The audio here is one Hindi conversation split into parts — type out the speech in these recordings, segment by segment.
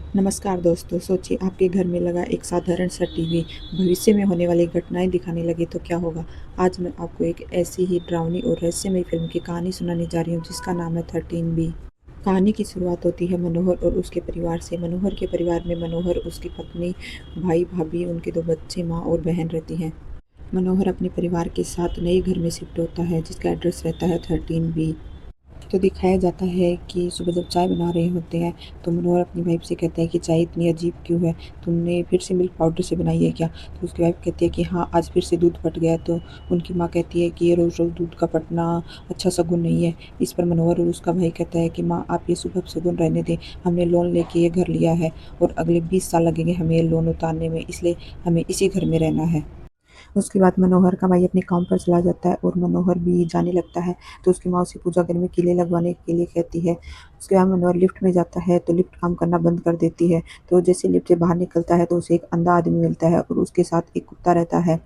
नमस्कार दोस्तों, सोचिए आपके घर में लगा एक साधारण सा टीवी भविष्य में होने वाली घटनाएं दिखाने लगे तो क्या होगा। आज मैं आपको एक ऐसी ही डरावनी और रहस्यमयी फिल्म की कहानी सुनाने जा रही हूँ जिसका नाम है 13 बी। कहानी की शुरुआत होती है मनोहर और उसके परिवार से। मनोहर के परिवार में मनोहर, उसकी पत्नी, भाई भाभी, उनके दो बच्चे, माँ और बहन रहती हैं। मनोहर अपने परिवार के साथ नए घर में शिफ्ट होता है जिसका एड्रेस रहता है 13 बी। तो दिखाया जाता है कि सुबह जब चाय बना रहे होते हैं तो मनोहर अपनी वाइफ से कहता है कि चाय इतनी अजीब क्यों है, तुमने फिर से मिल्क पाउडर से बनाई है क्या। तो उसकी वाइफ कहती है कि हाँ, आज फिर से दूध फट गया। तो उनकी माँ कहती है कि ये रोज़ रोज़ दूध का फटना अच्छा शगुन नहीं है। इस पर मनोहर और उसका भाई कहता है कि माँ, आप ये शुभ शगुन रहने दें। हमने लोन लेके ये घर लिया है और अगले 20 साल लगेंगे हमें ये लोन उतारने में, इसलिए हमें इसी घर में रहना है। उसके बाद मनोहर का भाई अपने काम पर चला जाता है और मनोहर भी जाने लगता है। तो उसकी माँ उसे पूजा घर में कीले लगवाने के लिए कहती है। उसके बाद मनोहर लिफ्ट में जाता है तो लिफ्ट काम करना बंद कर देती है। तो जैसे लिफ्ट से बाहर निकलता है तो उसे एक अंधा आदमी मिलता है और उसके साथ एक कुत्ता रहता है।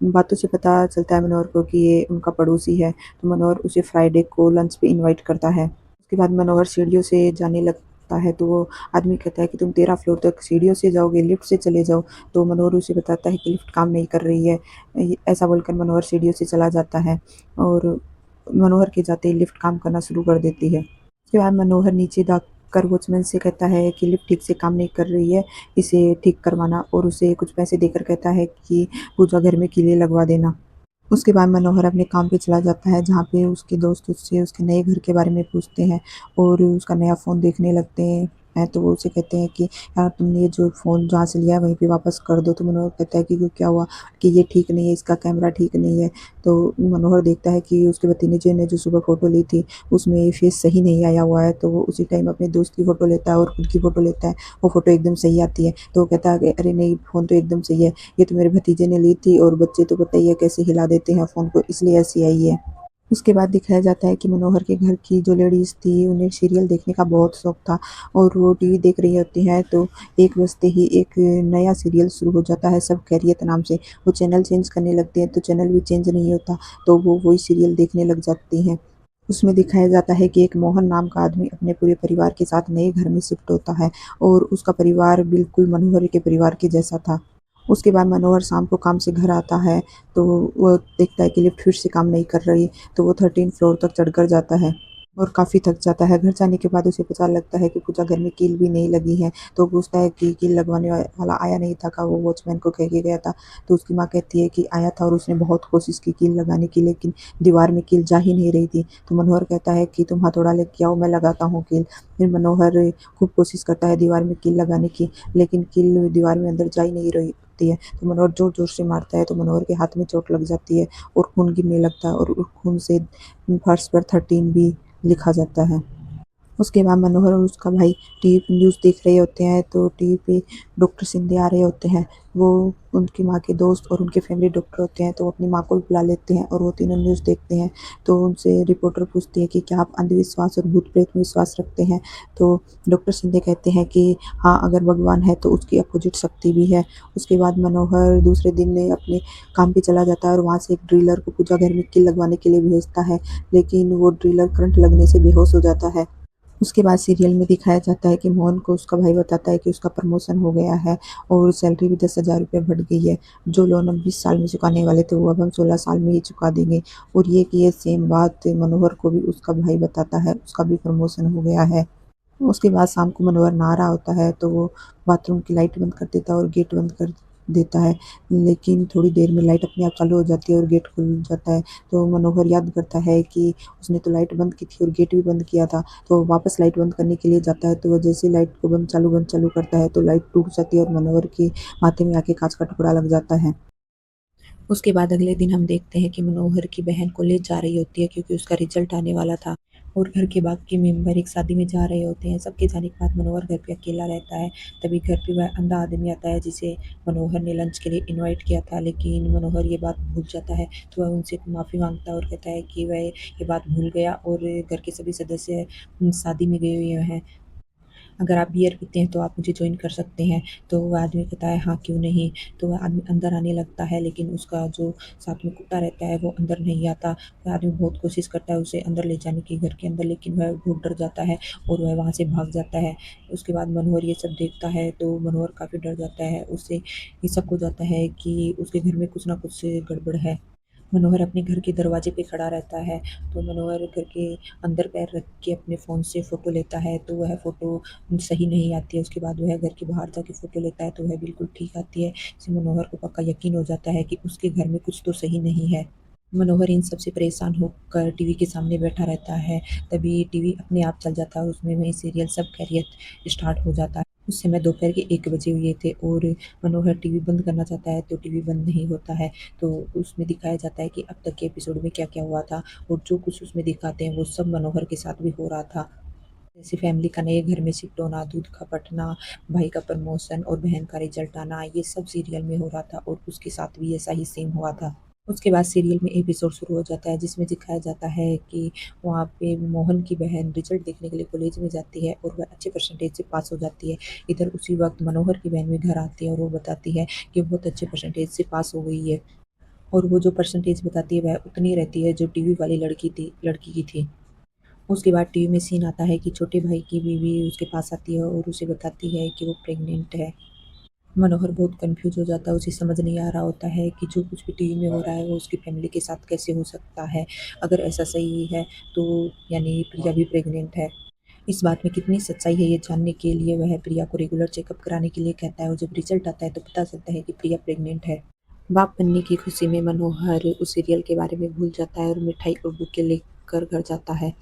बातों से पता चलता है मनोहर को कि ये उनका पड़ोसी है। तो मनोहर उसे फ्राइडे को लंच पे इनवाइट करता है। उसके बाद मनोहर सीढ़ियों से जाने लगता है तो वो आदमी कहता है कि तुम 13 फ्लोर तक सीढ़ियों से जाओगे, लिफ्ट से चले जाओ। तो मनोहर उसे बताता है कि लिफ्ट काम नहीं कर रही है। ऐसा बोलकर मनोहर सीढ़ियों से चला जाता है और मनोहर के जाते ही लिफ्ट काम करना शुरू कर देती है। उसके बाद मनोहर नीचे कर वॉचमैन से कहता है कि लिफ्ट ठीक से काम नहीं कर रही है, इसे ठीक करवाना, और उसे कुछ पैसे देकर कहता है कि पूजा घर में कीले लगवा देना। उसके बाद मनोहर अपने काम पे चला जाता है जहाँ पे उसके दोस्त उससे उसके नए घर के बारे में पूछते हैं और उसका नया फ़ोन देखने लगते हैं। तो वो उसे कहते हैं कि यार, तुमने ये जो फ़ोन जहाँ से लिया है वहीं पे वापस कर दो। तो मनोहर कहता है कि क्यों, क्या हुआ, कि ये ठीक नहीं है, इसका कैमरा ठीक नहीं है। तो मनोहर देखता है कि उसके भतीजे ने जो सुबह फ़ोटो ली थी उसमें फेस सही नहीं आया हुआ है। तो वो उसी टाइम अपने दोस्त की फ़ोटो लेता है और खुद की फ़ोटो लेता है। वो फ़ोटो एकदम सही आती है। तो वो कहता है कि अरे नहीं, फ़ोन तो एकदम सही है, ये तो मेरे भतीजे ने ली थी, और बच्चे तो पता ही है कैसे हिला देते हैं फ़ोन को, इसलिए ऐसी आई है। उसके बाद दिखाया जाता है कि मनोहर के घर की जो लेडीज़ थी उन्हें सीरियल देखने का बहुत शौक था और वो टीवी देख रही होती हैं तो 1 बजते ही एक नया सीरियल शुरू हो जाता है, सब खैरियत नाम से। वो चैनल चेंज करने लगते हैं तो चैनल भी चेंज नहीं होता, तो वो वही सीरियल देखने लग जाती हैं। उसमें दिखाया जाता है कि एक मोहन नाम का आदमी अपने पूरे परिवार के साथ नए घर में शिफ्ट होता है और उसका परिवार बिल्कुल मनोहर के परिवार के जैसा था। उसके बाद मनोहर शाम को काम से घर आता है तो वो देखता है कि लिफ्ट फिर से काम नहीं कर रही। तो वो 13 फ्लोर तक चढ़कर जाता है और काफ़ी थक जाता है। घर जाने के बाद उसे पता लगता है कि पूजा घर में कील भी नहीं लगी है। तो पूछता है कि कील लगवाने वाला आया नहीं था क्या, वो वॉचमैन को कह के गया था। तो उसकी माँ कहती है कि आया था और उसने बहुत कोशिश की कील लगाने की, लेकिन दीवार में कील जा ही नहीं रही थी। तो मनोहर कहता है कि तुम हथौड़ा लेके आओ, मैं लगाता हूँ कील। फिर मनोहर खूब कोशिश करता है दीवार में कील लगाने की, लेकिन कील दीवार में अंदर जा ही नहीं रही होती है। तो मनोहर ज़ोर-ज़ोर से मारता है तो मनोहर के हाथ में चोट लग जाती है और खून गिरने लगता है और उस खून से फर्श पर 13 भी लिखा जाता है। उसके बाद मनोहर और उसका भाई टीवी पे न्यूज़ देख रहे होते हैं तो टीवी पे डॉक्टर शिंदे आ रहे होते हैं। वो उनकी माँ के दोस्त और उनके फैमिली डॉक्टर होते हैं तो वो अपनी माँ को भी बुला लेते हैं और वो तीनों न्यूज़ देखते हैं। तो उनसे रिपोर्टर पूछती है कि क्या आप अंधविश्वास और भूत-प्रेत में विश्वास रखते हैं? तो डॉक्टर शिंदे कहते हैं कि हाँ, अगर भगवान है तो उसकी अपोज़िट शक्ति भी है। उसके बाद मनोहर दूसरे दिन अपने काम पे चला जाता है और वहाँ से एक ड्रिलर को पूजा घर में कील लगवाने के लिए भेजता है, लेकिन वो ड्रिलर करंट लगने से बेहोश हो जाता है। उसके बाद सीरियल में दिखाया जाता है कि मोहन को उसका भाई बताता है कि उसका प्रमोशन हो गया है और सैलरी भी 10,000 रुपये बढ़ गई है। जो लोन हम 20 साल में चुकाने वाले थे वो अब हम 16 साल में ही चुका देंगे। और ये सेम बात मनोहर को भी उसका भाई बताता है, उसका भी प्रमोशन हो गया है। उसके बाद शाम को मनोहर नहा रहा होता है तो वो बाथरूम की लाइट बंद कर देता है और गेट बंद कर देता है, लेकिन थोड़ी देर में लाइट अपने आप चालू हो जाती है और गेट खुल जाता है। तो मनोहर याद करता है कि उसने तो लाइट बंद की थी और गेट भी बंद किया था। तो वो वापस लाइट बंद करने के लिए जाता है तो वो जैसे ही लाइट को बंद चालू करता है तो लाइट टूट जाती है और मनोहर के माथे में आके कांच का टुकड़ा लग जाता है। उसके बाद अगले दिन हम देखते हैं कि मनोहर की बहन कॉलेज जा रही होती है क्योंकि उसका रिजल्ट आने वाला था और घर के बाकी मेंबर एक शादी में जा रहे होते हैं। सबके जाने के बाद मनोहर घर पे अकेला रहता है। तभी घर पे वह अंधा आदमी आता है जिसे मनोहर ने लंच के लिए इनवाइट किया था, लेकिन मनोहर ये बात भूल जाता है। तो वह उनसे माफ़ी मांगता है और कहता है कि वह ये बात भूल गया और घर के सभी सदस्य शादी में गए हुए हैं। अगर आप बियर पीते हैं तो आप मुझे जॉइन कर सकते हैं। तो वह आदमी कहता है हाँ क्यों नहीं। तो वह आदमी अंदर आने लगता है, लेकिन उसका जो साथ में कुत्ता रहता है वो अंदर नहीं आता। वह आदमी बहुत कोशिश करता है उसे अंदर ले जाने की घर के अंदर, लेकिन वह बहुत डर जाता है और वह वहाँ से भाग जाता है। उसके बाद मनोहर ये सब देखता है तो मनोहर काफ़ी डर जाता है। उससे ये शक हो जाता है कि उसके घर में कुछ ना कुछ गड़बड़ है। मनोहर अपने घर के दरवाजे पे खड़ा रहता है। तो मनोहर घर के अंदर पैर रख के अपने फ़ोन से फ़ोटो लेता है, तो वह फ़ोटो सही नहीं आती है। उसके बाद वह घर के बाहर जाके फ़ोटो लेता है तो वह बिल्कुल ठीक आती है। इससे मनोहर को पक्का यकीन हो जाता है कि उसके घर में कुछ तो सही नहीं है। मनोहर इन सब से परेशान होकर टीवी के सामने बैठा रहता है। तभी टीवी अपने आप चल जाता है और उसमें वही सीरियल सब खैरियत स्टार्ट हो जाता है। उस समय दोपहर के 1 बजे हुए थे और मनोहर टीवी बंद करना चाहता है तो टीवी बंद नहीं होता है। तो उसमें दिखाया जाता है कि अब तक के एपिसोड में क्या-क्या हुआ था, और जो कुछ उसमें दिखाते हैं वो सब मनोहर के साथ भी हो रहा था। जैसे फैमिली का नए घर में शिफ्ट होना, दूध का फटना, भाई का प्रमोशन और बहन का रिजल्ट आना, ये सब सीरियल में हो रहा था और उसके साथ भी ऐसा ही सेम हुआ था। उसके बाद सीरियल में एपिसोड शुरू हो जाता है जिसमें दिखाया जाता है कि वहाँ पे मोहन की बहन रिजल्ट देखने के लिए कॉलेज में जाती है और वह अच्छे परसेंटेज से पास हो जाती है। इधर उसी वक्त मनोहर की बहन भी घर आती है और वो बताती है कि वो बहुत अच्छे परसेंटेज से पास हो गई है, और वो जो परसेंटेज बताती है वह उतनी रहती है जो टीवी वाली लड़की की थी। उसके बाद टीवी में सीन आता है कि छोटे भाई की बीवी उसके पास आती है और उसे बताती है कि वो प्रेग्नेंट है। मनोहर बहुत कंफ्यूज हो जाता है, उसे समझ नहीं आ रहा होता है कि जो कुछ भी टीवी में हो रहा है वो उसकी फैमिली के साथ कैसे हो सकता है। अगर ऐसा सही है तो यानी प्रिया भी प्रेग्नेंट है। इस बात में कितनी सच्चाई है ये जानने के लिए वह प्रिया को रेगुलर चेकअप कराने के लिए कहता है, और जब रिजल्ट आता है तो पता चलता है कि प्रिया प्रेग्नेंट है। बाप बनने की खुशी में मनोहर उस सीरियल के बारे में भूल जाता है और मिठाई और बुके लेकर घर जाता है।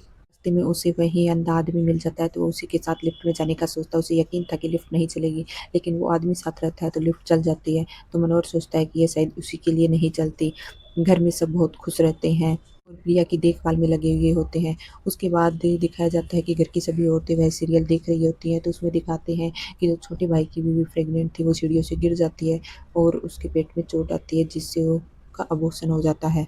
रास्ते में उसे वही अंधा आदमी मिल जाता है तो वो उसी के साथ लिफ्ट में जाने का सोचता है। उसे यकीन था कि लिफ्ट नहीं चलेगी, लेकिन वो आदमी साथ रहता है तो लिफ्ट चल जाती है। तो मनोहर सोचता है कि ये शायद उसी के लिए नहीं चलती। घर में सब बहुत खुश रहते हैं और प्रिया की देखभाल में लगे हुए होते हैं। उसके बाद दिखाया जाता है कि घर की सभी औरतें वह सीरियल देख रही होती हैं, तो उसमें दिखाते हैं कि जो छोटे भाई की बीवी प्रेग्नेंट थी वो सीढ़ियों से गिर जाती है और उसके पेट में चोट आती है जिससे वो का अबॉर्शन हो जाता है।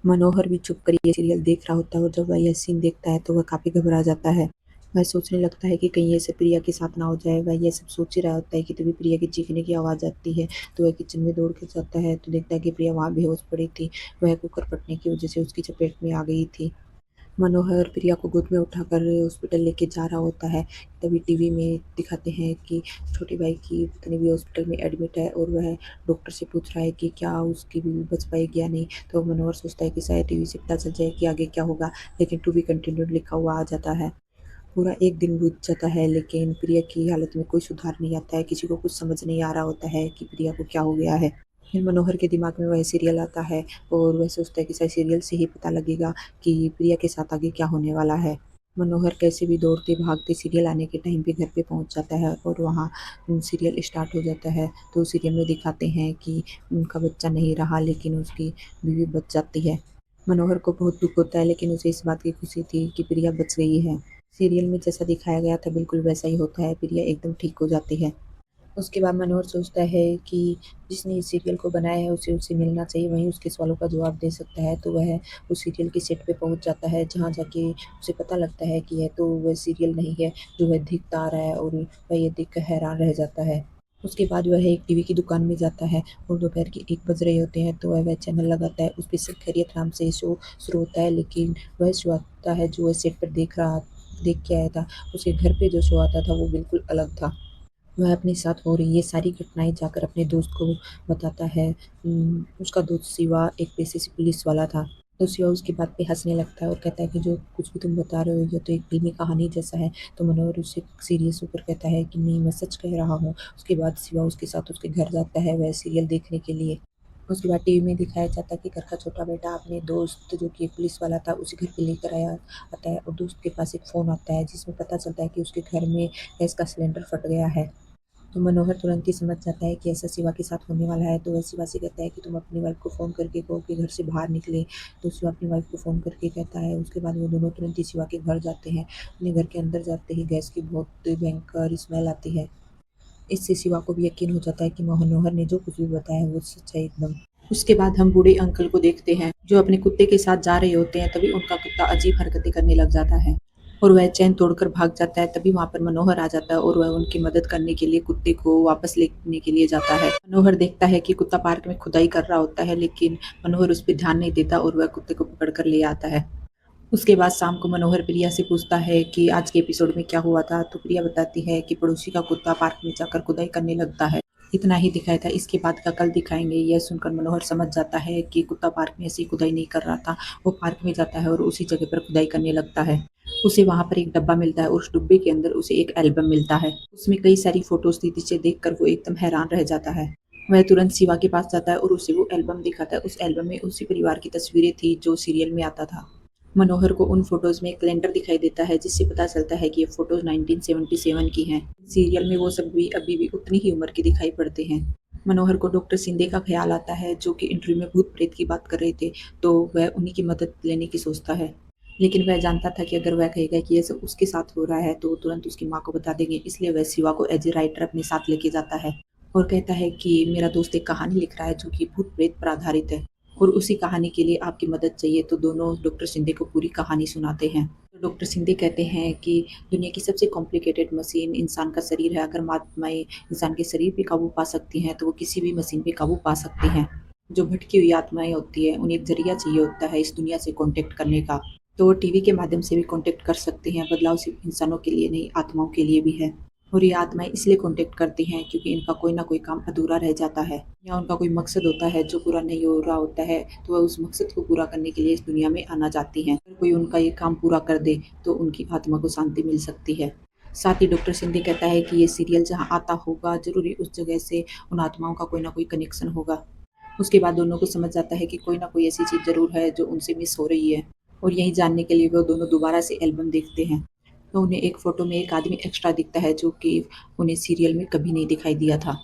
मनोहर भी चुप कर ये सीरियल देख रहा होता है और जब वह यह सीन देखता है तो वह काफ़ी घबरा जाता है। वह सोचने लगता है कि कहीं ऐसे प्रिया के साथ ना हो जाए। वह ये सब सोच ही रहा होता है कि तभी प्रिया की चीखने की आवाज़ आती है। तो वह किचन में दौड़ के जाता है तो देखता है कि प्रिया वहाँ बेहोश पड़ी थी। वह कुकर फटने की वजह से उसकी चपेट में आ गई थी। मनोहर प्रिया को गोद में उठाकर हॉस्पिटल लेके जा रहा होता है। तभी टीवी में दिखाते हैं कि छोटे भाई की पत्नी भी हॉस्पिटल में एडमिट है और वह डॉक्टर से पूछ रहा है कि क्या उसकी बीवी बच पाएगी या नहीं। तो मनोहर सोचता है कि शायद टीवी से पता चल जाए कि आगे क्या होगा, लेकिन टू बी कंटिन्यूड लिखा हुआ आ जाता है। पूरा एक दिन बीत जाता है लेकिन प्रिया की हालत में कोई सुधार नहीं आता है। किसी को कुछ समझ नहीं आ रहा होता है कि प्रिया को क्या हो गया है। फिर मनोहर के दिमाग में वह सीरियल आता है और वह सोचता है कि शायद सीरियल से ही पता लगेगा कि प्रिया के साथ आगे क्या होने वाला है। मनोहर कैसे भी दौड़ते भागते सीरियल आने के टाइम पे घर पे पहुंच जाता है और वहाँ सीरियल स्टार्ट हो जाता है। तो सीरियल में दिखाते हैं कि उनका बच्चा नहीं रहा लेकिन उसकी बीवी बच जाती है। मनोहर को बहुत दुख होता है लेकिन उसे इस बात की खुशी थी कि प्रिया बच गई है। सीरियल में जैसा दिखाया गया था बिल्कुल वैसा ही होता है, प्रिया एकदम ठीक हो जाती है। उसके बाद मनोहर सोचता है कि जिसने इस सीरियल को बनाया है उसे उससे मिलना चाहिए, वहीं उसके सवालों का जवाब दे सकता है। तो वह उस सीरियल के सेट पे पहुंच जाता है जहां जाके उसे पता लगता है कि यह तो वह सीरियल नहीं है जो वह देखता आ रहा है, और वह ये देखकर हैरान रह जाता है। उसके बाद वह एक टीवी की दुकान में जाता है और दोपहर के 1 बज रहे होते हैं तो वह चैनल लगाता है। उस पे सब खैरियत नाम से शो शुरू होता है, लेकिन वह शो आता है जो वह सेट पर देख के आया था। उसके घर पे जो शो आता था वो बिल्कुल अलग था। वह अपने साथ हो रही ये सारी घटनाएँ जाकर अपने दोस्त को बताता है। उसका दोस्त शिवा एक पेशे से पुलिस वाला था। तो शिवा उसकी बात पे हँसने लगता है और कहता है कि जो कुछ भी तुम बता रहे हो ये तो एक फ़िल्मी कहानी जैसा है। तो मनोहर उससे सीरियस होकर कहता है कि नहीं, मैं सच कह रहा हूँ। उसके बाद शिवा उसके साथ उसके घर जाता है वह सीरियल देखने के लिए। उसके बाद टीवी में दिखाया जाता है कि घर का छोटा बेटा अपने दोस्त जो कि एक पुलिस वाला था उसे घर पे लेकर आया आता है, और दोस्त के पास एक फ़ोन आता है जिसमें पता चलता है कि उसके घर में गैस का सिलेंडर फट गया है। तो मनोहर तुरंत ही समझ जाता है कि ऐसा शिवा के साथ होने वाला है। तो वह शिवा से कहता है कि तुम अपनी वाइफ को फ़ोन करके कहो कि घर से बाहर निकले। तो शिवा अपनी वाइफ को फ़ोन करके कहता है। उसके बाद वो दोनों तुरंत ही शिवा के घर जाते हैं। अपने घर के अंदर जाते ही गैस की बहुत भयंकर स्मेल आती है। इससे शिवा को भी यकीन हो जाता है कि मनोहर ने जो कुछ भी बताया वो सच है एकदम। उसके बाद हम बूढ़े अंकल को देखते हैं जो अपने कुत्ते के साथ जा रहे होते हैं, तभी उनका कुत्ता अजीब हरकतें करने लग जाता है। और वह चैन तोड़कर भाग जाता है। तभी वहाँ पर मनोहर आ जाता है और वह उनकी मदद करने के लिए कुत्ते को वापस लेने के लिए जाता है। मनोहर देखता है कि कुत्ता पार्क में खुदाई कर रहा होता है, लेकिन मनोहर उस पर ध्यान नहीं देता और वह कुत्ते को पकड़ कर ले आता है। उसके बाद शाम को मनोहर प्रिया से पूछता है कि आज के एपिसोड में क्या हुआ था, तो प्रिया बताती है कि पड़ोसी का कुत्ता पार्क में जाकर खुदाई करने लगता है। इतना ही दिखाया था, इसके बाद का कल दिखाएंगे। यह सुनकर मनोहर समझ जाता है कि कुत्ता पार्क में ऐसी खुदाई नहीं कर रहा था। वो पार्क में जाता है और उसी जगह पर खुदाई करने लगता है। उसे वहां पर एक डब्बा मिलता है और उस डिब्बे के अंदर उसे एक एल्बम मिलता है। उसमें कई सारी फोटोज थी, जिसे देखकर वो एकदम हैरान रह जाता है। वह तुरंत शिवा के पास जाता है और उसे वो एल्बम दिखाता है। उस एल्बम में उसी परिवार की तस्वीरें थी जो सीरियल में आता था। मनोहर को उन फोटोज में एक कैलेंडर दिखाई देता है, जिससे पता चलता है कि ये फोटोज 1977 की हैं। सीरियल में वो सब भी अभी भी उतनी ही उम्र के दिखाई पड़ते हैं। मनोहर को डॉक्टर सिंधे का ख्याल आता है, जो कि इंटरव्यू में भूत प्रेत की बात कर रहे थे, तो वह उन्हीं की मदद लेने की सोचता है। लेकिन वह जानता था कि अगर वह कहेगा कि ये सब उसके साथ हो रहा है तो वो तुरंत उसकी माँ को बता देंगे। इसलिए वह शिवा को एज ए राइटर अपने साथ लेके जाता है और कहता है कि मेरा दोस्त एक कहानी लिख रहा है जो कि भूत प्रेत पर आधारित है और उसी कहानी के लिए आपकी मदद चाहिए। तो दोनों डॉक्टर सिंधे को पूरी कहानी सुनाते हैं। तो डॉक्टर सिंधे कहते हैं कि दुनिया की सबसे कॉम्प्लिकेटेड मशीन इंसान का शरीर है। अगर महात्माएं इंसान के शरीर पे काबू पा सकती हैं तो वो किसी भी मशीन पे काबू पा सकती हैं। जो भटकी हुई आत्माएं होती है, उन्हें एक जरिया चाहिए होता है इस दुनिया से कॉन्टेक्ट करने का। तो वो टीवी के माध्यम से भी कॉन्टेक्ट कर सकते हैं। बदलाव सिर्फ इंसानों के लिए नहीं, आत्माओं के लिए भी है। और ये आत्माएं इसलिए कॉन्टेक्ट करती हैं क्योंकि इनका कोई ना कोई काम अधूरा रह जाता है या उनका कोई मकसद होता है जो पूरा नहीं हो रहा होता है, तो वह उस मकसद को पूरा करने के लिए इस दुनिया में आना चाहती हैं। अगर कोई उनका ये काम पूरा कर दे तो उनकी आत्मा को शांति मिल सकती है। साथ ही डॉक्टर सिंधे कहता है कि ये सीरियल जहाँ आता होगा, जरूरी उस जगह से उन आत्माओं का कोई ना कोई कनेक्शन होगा। उसके बाद दोनों को समझ जाता है कि कोई ना कोई ऐसी चीज़ ज़रूर है जो उनसे मिस हो रही है। और यही जानने के लिए वो दोनों दोबारा से एल्बम देखते हैं। तो उन्हें एक फ़ोटो में एक आदमी एक्स्ट्रा दिखता है जो कि उन्हें सीरियल में कभी नहीं दिखाई दिया था।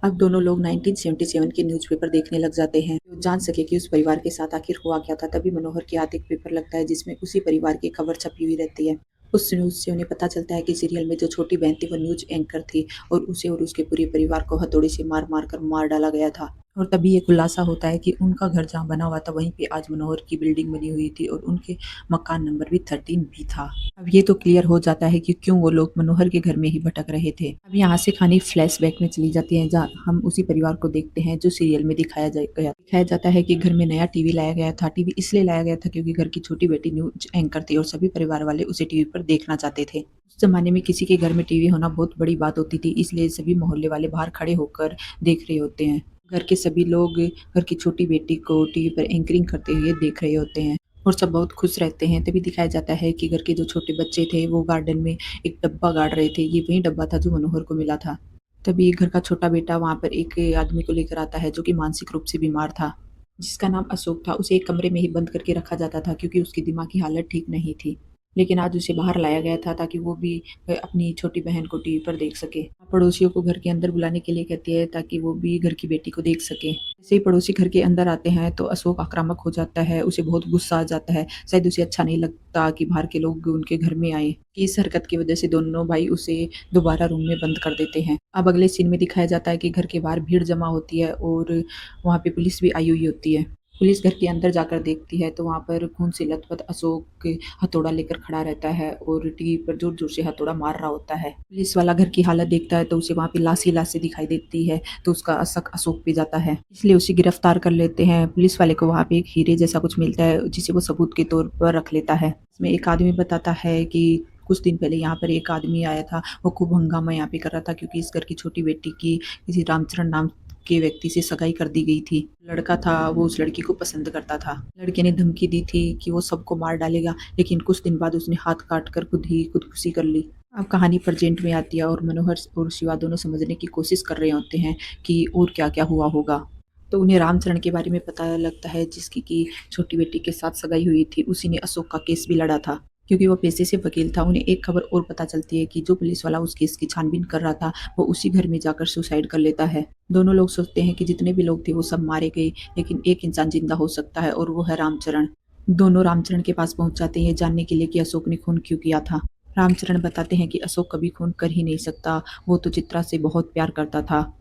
अब दोनों लोग 1977 के न्यूज़पेपर देखने लग जाते हैं, तो जान सके कि उस परिवार के साथ आखिर हुआ क्या था। तभी मनोहर के हाथ एक पेपर लगता है जिसमें उसी परिवार की खबर छपी हुई रहती है। उस न्यूज़ से उन्हें पता चलता है कि सीरियल में जो छोटी बहन थी वो न्यूज़ एंकर थी और उसे और उसके पूरे परिवार को हथौड़े से मार मार कर मार डाला गया था। और तभी ये खुलासा होता है कि उनका घर जहाँ बना हुआ था वहीं पे आज मनोहर की बिल्डिंग बनी हुई थी और उनके मकान नंबर भी 13 भी था। अब ये तो क्लियर हो जाता है कि क्यों वो लोग मनोहर के घर में ही भटक रहे थे। अब यहाँ से कहानी फ्लैशबैक में चली जाती है, जहाँ हम उसी परिवार को देखते हैं जो सीरियल में दिखाया जाता है कि घर में नया टीवी लाया गया था। टीवी इसलिए लाया गया था क्योंकि घर की छोटी बेटी न्यूज एंकर थी और सभी परिवार वाले उसे टीवी पर देखना चाहते थे। उस जमाने में किसी के घर में टीवी होना बहुत बड़ी बात होती थी, इसलिए सभी मोहल्ले वाले बाहर खड़े होकर देख रहे होते हैं। घर के सभी लोग घर की छोटी बेटी को टीवी पर एंकरिंग करते हुए देख रहे होते हैं और सब बहुत खुश रहते हैं। तभी दिखाया जाता है कि घर के जो छोटे बच्चे थे वो गार्डन में एक डब्बा गाड़ रहे थे। ये वही डब्बा था जो मनोहर को मिला था। तभी घर का छोटा बेटा वहाँ पर एक आदमी को लेकर आता है जो कि मानसिक रूप से बीमार था, जिसका नाम अशोक था। उसे एक कमरे में ही बंद करके रखा जाता था क्योंकि उसकी दिमाग की हालत ठीक नहीं थी। लेकिन आज उसे बाहर लाया गया था ताकि वो भी अपनी छोटी बहन को टीवी पर देख सके। पड़ोसियों को घर के अंदर बुलाने के लिए कहती है ताकि वो भी घर की बेटी को देख सके। जैसे ही पड़ोसी घर के अंदर आते हैं तो अशोक आक्रामक हो जाता है। उसे बहुत गुस्सा आ जाता है। शायद उसे अच्छा नहीं लगता कि बाहर के लोग उनके घर में आए। इस हरकत की वजह से दोनों भाई उसे दोबारा रूम में बंद कर देते हैं। अब अगले सीन में दिखाया जाता है कि घर के बाहर भीड़ जमा होती है और वहाँ पे पुलिस भी आई हुई होती है। पुलिस घर के अंदर जाकर देखती है तो वहाँ पर खून से लथपथ अशोक हथौड़ा लेकर खड़ा रहता है और टीवी पर जोर जोर से हथौड़ा मार रहा होता है। पुलिस वाला घर की हालत देखता है तो उसे वहाँ पे लाश ही लाशें दिखाई देती है, तो उसका शक अशोक पे जाता है, इसलिए उसे गिरफ्तार कर लेते हैं। पुलिस वाले को वहाँ पे एक हीरे जैसा कुछ मिलता है जिसे वो सबूत के तौर पर रख लेता है। इसमें एक आदमी बताता है कि कुछ दिन पहले यहाँ पर एक आदमी आया था, वो खूब हंगामा यहाँ पे कर रहा था क्योंकि इस घर की छोटी बेटी की किसी रामचरण नाम के व्यक्ति से सगाई कर दी गई थी। लड़का था वो उस लड़की को पसंद करता था। लड़के ने धमकी दी थी कि वो सबको मार डालेगा, लेकिन कुछ दिन बाद उसने हाथ काट कर खुद ही खुदकुशी कर ली। अब कहानी प्रेजेंट में आती है और मनोहर और शिवा दोनों समझने की कोशिश कर रहे होते हैं कि और क्या क्या हुआ होगा। तो उन्हें रामचरण के बारे में पता लगता है जिसकी की छोटी बेटी के साथ सगाई हुई थी। उसी ने अशोक का केस भी लड़ा था क्योंकि वो पेशे से वकील था। उन्हें एक खबर और पता चलती है कि जो पुलिस वाला उस केस की छानबीन कर रहा था वो उसी घर में जाकर सुसाइड कर लेता है। दोनों लोग सोचते हैं कि जितने भी लोग थे वो सब मारे गए, लेकिन एक इंसान जिंदा हो सकता है और वो है रामचरण। दोनों रामचरण के पास पहुंच जाते हैं जानने के लिए कि अशोक ने खून क्यों किया था। रामचरण बताते हैं कि अशोक कभी खून कर ही नहीं सकता, वो तो चित्रा से बहुत प्यार करता था।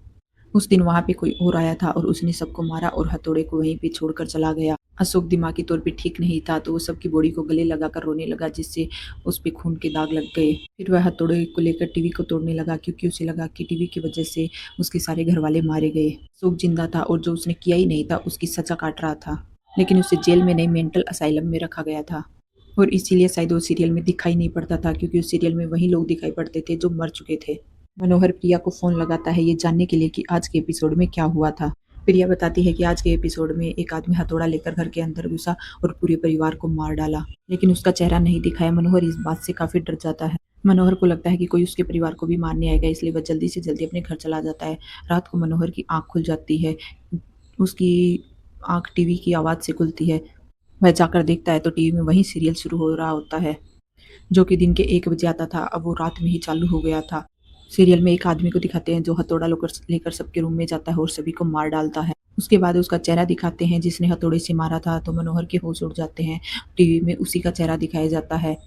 उस दिन वहां पे कोई और आया था और उसने सबको मारा और हथौड़े को वहीं पे छोड़कर चला गया। अशोक दिमागी तौर पे ठीक नहीं था, तो वो सबकी बॉडी को गले लगाकर रोने लगा, जिससे उस पे खून के दाग लग गए। फिर वह हथौड़े को लेकर टीवी को तोड़ने लगा, क्योंकि उसे लगा कि टीवी की वजह से उसके सारे घरवाले मारे गए। अशोक जिंदा था और जो उसने किया ही नहीं था उसकी सजा काट रहा था, लेकिन उसे जेल में नहीं मेंटल असाइलम में रखा गया था। और इसीलिए शायद वो सीरियल में दिखाई नहीं पड़ता था, क्योंकि उस सीरियल में वही लोग दिखाई पड़ते थे जो मर चुके थे। मनोहर प्रिया को फोन लगाता है ये जानने के लिए कि आज के एपिसोड में क्या हुआ था। प्रिया बताती है कि आज के एपिसोड में एक आदमी हथौड़ा लेकर घर के अंदर घुसा और पूरे परिवार को मार डाला, लेकिन उसका चेहरा नहीं दिखाया। मनोहर इस बात से काफी डर जाता है। मनोहर को लगता है कि कोई उसके परिवार को भी मारने आएगा, इसलिए वह जल्दी से जल्दी अपने घर चला जाता है। रात को मनोहर की आंख खुल जाती है। उसकी आंख टीवी की आवाज से खुलती है। वह जाकर देखता है तो टीवी में वही सीरियल शुरू हो रहा होता है, जो कि दिन के 1 बजे आता था, अब वो रात में ही चालू हो गया था। सीरियल में एक आदमी को दिखाते हैं जो हथौड़ा लेकर सबके रूम में जाता है और सभी को मार डालता है। उसके बाद उसका चेहरा दिखाते हैं जिसने हथौड़े से मारा था, तो मनोहर के होश उड़ जाते हैं। टीवी में उसी का चेहरा दिखाया जाता है।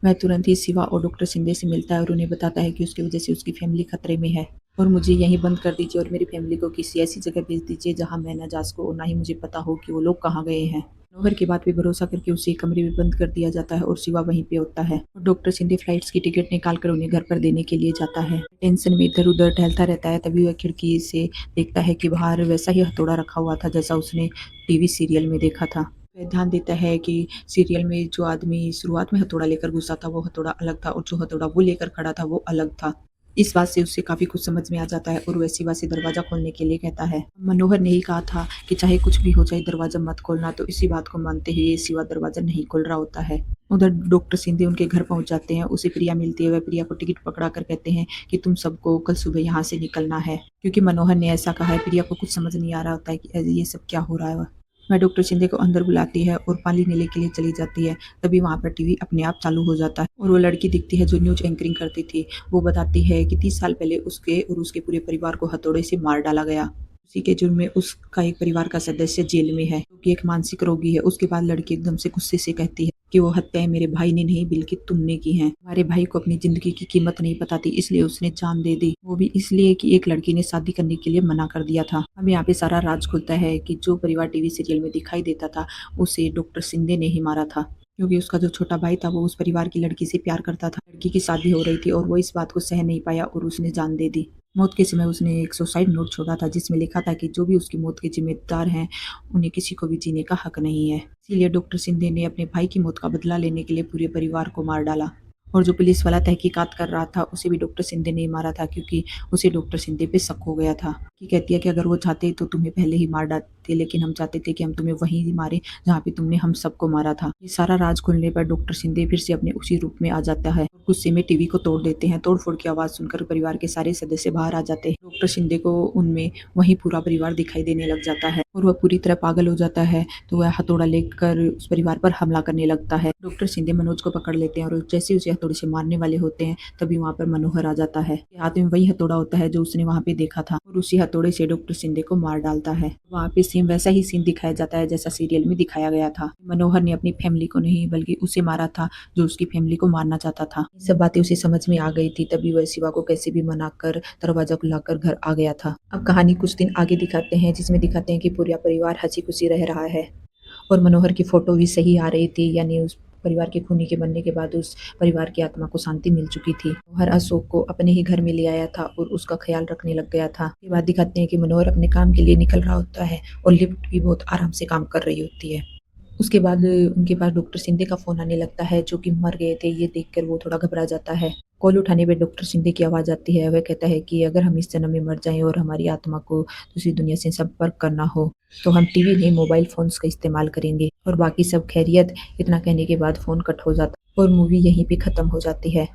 वह तुरंत ही शिवा और डॉक्टर शिंदे से मिलता है और उन्हें बताता है कि उसकी वजह से उसकी फैमिली खतरे में है और मुझे यहीं बंद कर दीजिए और मेरी फैमिली को किसी ऐसी जगह भेज दीजिए जहां मैं न जा सकूं और ना ही मुझे पता हो कि वो लोग कहाँ गए हैं। मनोहर की बात पे भरोसा करके उसे एक कमरे में बंद कर दिया जाता है और शिवा वहीं पे होता है और डॉक्टर शिंदे फ्लाइट्स की टिकट निकाल कर उन्हें घर पर देने के लिए जाता है। टेंशन में इधर उधर टहलता रहता है, तभी वह खिड़की से देखता है कि बाहर वैसा ही हथौड़ा रखा हुआ था जैसा उसने टीवी सीरियल में देखा था। वह ध्यान देता है कि सीरियल में जो आदमी शुरुआत में हथौड़ा लेकर घुसा था वो हथौड़ा अलग था और जो हथौड़ा वो लेकर खड़ा था वो अलग था। इस बात से उसे काफी कुछ समझ में आ जाता है और वह शिवा से दरवाजा खोलने के लिए कहता है। मनोहर ने ही कहा था कि चाहे कुछ भी हो जाए दरवाजा मत खोलना, तो इसी बात को मानते हुए शिवा दरवाजा नहीं खोल रहा होता है। उधर डॉक्टर सिंधे उनके घर पहुंच जाते हैं। उसे प्रिया मिलती है। वह प्रिया को टिकट पकड़ा कर कहते हैं कि तुम सबको कल सुबह यहाँ से निकलना है, क्योंकि मनोहर ने ऐसा कहा है। प्रिया को कुछ समझ नहीं आ रहा होता है कि ये सब क्या हो रहा है। वह डॉक्टर शिंदे को अंदर बुलाती है और पानी लेने के लिए चली जाती है। तभी वहाँ पर टीवी अपने आप चालू हो जाता है और वो लड़की दिखती है जो न्यूज एंकरिंग करती थी। वो बताती है कि 30 साल पहले उसके और उसके पूरे परिवार को हथौड़े से मार डाला गया। उसी के जुर्म में उसका एक परिवार का सदस्य जेल में है, क्योंकि एक मानसिक रोगी है। उसके बाद लड़की एकदम से गुस्से से कहती है कि वो हत्याएं मेरे भाई ने नहीं बल्कि तुमने की हैं। हमारे भाई को अपनी जिंदगी की कीमत नहीं पता थी, इसलिए उसने जान दे दी, वो भी इसलिए कि एक लड़की ने शादी करने के लिए मना कर दिया था। अब यहाँ पे सारा राज खुलता है कि जो परिवार टीवी सीरियल में दिखाई देता था उसे डॉक्टर शिंदे ने ही मारा था, क्योंकि उसका जो छोटा भाई था वो उस परिवार की लड़की से प्यार करता था। लड़की की शादी हो रही थी और वो इस बात को सह नहीं पाया और उसने जान दे दी। मौत के समय उसने एक सुसाइड नोट छोड़ा था जिसमें लिखा था कि जो भी उसकी मौत के जिम्मेदार हैं उन्हें किसी को भी जीने का हक नहीं है। इसीलिए डॉक्टर शिंदे ने अपने भाई की मौत का बदला लेने के लिए पूरे परिवार को मार डाला। और जो पुलिस वाला तहकीकात कर रहा था उसे भी डॉक्टर शिंदे ने ही मारा था, क्योंकि उसे डॉक्टर शिंदे पे शक हो गया था। कि कहती है कि अगर वो चाहते तो तुम्हें पहले ही मार डालते, लेकिन हम चाहते थे कि हम तुम्हें वहीं मारे जहाँ पे तुमने हम सबको मारा था। ये सारा राज खुलने पर डॉक्टर शिंदे फिर से अपने उसी रूप में आ जाता है। गुस्से में टीवी को तोड़ देते हैं। तोड़ फोड़ की आवाज सुनकर परिवार के सारे सदस्य बाहर आ जाते हैं। डॉक्टर शिंदे को उनमें वही पूरा परिवार दिखाई देने लग जाता है और वह पूरी तरह पागल हो जाता है, तो वह हथौड़ा लेकर उस परिवार पर हमला करने लगता है। डॉक्टर शिंदे मनोज को पकड़ लेते हैं और जैसे उसे हथौड़े से मारने वाले होते हैं तभी वहाँ पर मनोहर आ जाता है। हाथ में वही हथौड़ा होता है जो उसने वहाँ पे देखा था और उसी हथौड़े से डॉक्टर शिंदे को मार डालता है। वहाँ पे सेम वैसा ही सीन दिखाया जाता है जैसा सीरियल में दिखाया गया था। मनोहर ने अपनी फैमिली को नहीं बल्कि उसे मारा था जो उसकी फैमिली को मारना चाहता था। ये सब बातें उसे समझ में आ गई थी, तभी वह शिवा को कैसे भी मनाकर दरवाजा खुलाकर घर आ गया था। अब कहानी कुछ दिन आगे दिखाते हैं, जिसमें दिखाते हैं कि पूरा परिवार हंसी खुशी रह रहा है और मनोहर की फोटो भी सही आ रही थी, यानी उस परिवार के खूनी के बनने के बाद उस परिवार की आत्मा को शांति मिल चुकी थी। मनोहर अशोक को अपने ही घर में ले आया था और उसका ख्याल रखने लग गया था। ये बात दिखाते हैं कि मनोहर अपने काम के लिए निकल रहा होता है और लिफ्ट भी बहुत आराम से काम कर रही होती है। उसके बाद उनके पास डॉक्टर शिंदे का फोन आने लगता है, जो कि मर गए थे। ये देखकर वो थोड़ा घबरा जाता है। कॉल उठाने पे डॉक्टर शिंदे की आवाज आती है। वह कहता है कि अगर हम इस जन्म में मर जाएं और हमारी आत्मा को दूसरी दुनिया से संपर्क करना हो तो हम टीवी नहीं मोबाइल फोन्स का इस्तेमाल करेंगे। और बाकी सब खैरियत। इतना कहने के बाद फोन कट हो जाता है और मूवी यहीं पे खत्म हो जाती है।